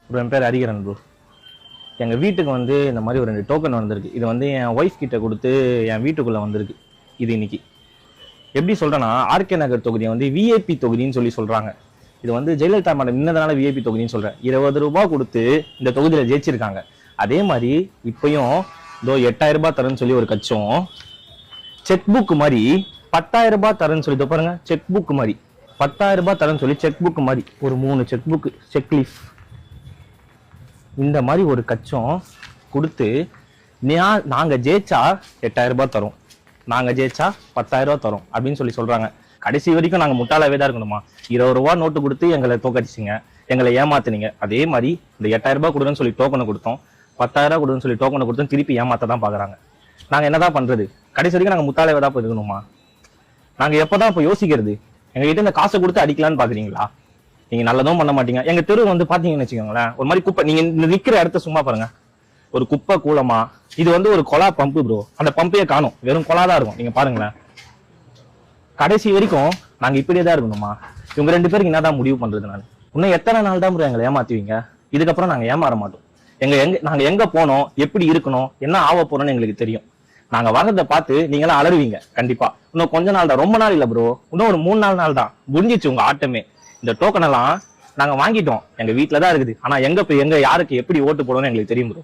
Bro என் பேர் Hariharan bro. எங்கள் வீட்டுக்கு வந்து இந்த மாதிரி ஒரு 2 டோக்கன் வந்திருக்கு. இது வந்து என் ஒய்ஃப் கிட்ட கொடுத்து என் வீட்டுக்குள்ளே வந்திருக்கு. இது இன்னைக்கு எப்படி சொல்கிறேன்னா, ஆர்கே நகர் தொகுதியை வந்து விஐபி தொகுதின்னு சொல்லி சொல்கிறாங்க. இது வந்து ஜெயலலிதா மேடம் நின்னதுனால விஐபி தொகுதின்னு சொல்கிறேன். 20 ரூபாய் கொடுத்து இந்த தொகுதியில் ஜெயிச்சிருக்காங்க. அதே மாதிரி இப்பயும் இதோ 8000 ரூபாய் தரேன்னு சொல்லி ஒரு கட்சம் செக் புக் மாதிரி 10,000 ரூபாய் தரேன்னு சொல்லி பாருங்க. செக் புக் மாதிரி 10,000 ரூபாய் தரேன்னு சொல்லி செக் புக் மாதிரி ஒரு 3 செக் புக் செக் லீஃப் இந்த மாதிரி ஒரு கட்சம் கொடுத்து நாங்க ஜெயிச்சா 8,000 ரூபாய் தரும், நாங்க ஜெயிச்சா 10,000 ரூபாய் தரும் அப்படின்னு சொல்லி சொல்றாங்க. கடைசி வரைக்கும் நாங்க முட்டாளாவே தான் இருக்கணுமா? 20 ரூபாய் நோட்டு கொடுத்து எங்களை தோக்கடிச்சிங்க, எங்களை ஏமாத்துனீங்க. அதே மாதிரி இந்த 8,000 ரூபாய் கொடுன்னு சொல்லி டோக்கனை கொடுத்தோம், 10,000 ரூபாய் கொடுன்னு சொல்லி டோக்கனை கொடுத்தோம், திருப்பி ஏமாத்த தான் பாக்குறாங்க. நாங்க என்னதான் பண்றது? கடைசி வரைக்கும் நாங்க முட்டாளாவே தான் இருக்கணுமா? நாங்க எப்பதான் இப்ப யோசிக்கிறது? எங்க கிட்ட இந்த காசை கொடுத்து அடிக்கலான்னு பாக்குறீங்களா? நீங்க நல்லதும் பண்ண மாட்டீங்க. எங்க தெரு வந்து பாத்தீங்கன்னு வச்சுக்கோங்களேன், ஒரு மாதிரி குப்பை. நீங்க நிக்கிற இடத்த சும்மா பாருங்க, ஒரு குப்பை கூலமா. இது வந்து ஒரு கொலா பம்பு ப்ரோ. அந்த பம்பையே காணும், வெறும் கொலா தான் இருக்கும். நீங்க பாருங்களேன். கடைசி வரைக்கும் நாங்க இப்படியே தான் இருக்கணுமா? இவங்க 2 பேருக்கு என்னதான் முடிவு பண்றது? நான் இன்னும் எத்தனை நாள் தான் ப்ரோ எங்களை ஏமாத்துவீங்க? இதுக்கப்புறம் நாங்க ஏமாற மாட்டோம். நாங்க எங்க போனோம், எப்படி இருக்கணும், என்ன ஆக போறோம்னு எங்களுக்கு தெரியும். நாங்க வர்றதை பார்த்து நீங்களாம் அலறுவீங்க கண்டிப்பா. இன்னும் கொஞ்ச நாள் தான், ரொம்ப நாள் இல்ல ப்ரோ, இன்னும் ஒரு 3-4 நாள் தான் முடிஞ்சிச்சு உங்க ஆட்டமே. இந்த டோக்கன் எல்லாம் நாங்க வாங்கிட்டோம், எங்க வீட்டுல தான் இருக்குது. ஆனா எங்க யாருக்கு எப்படி ஓட்டு போடணும்னு எங்களுக்கு தெரியும் ப்ரோ.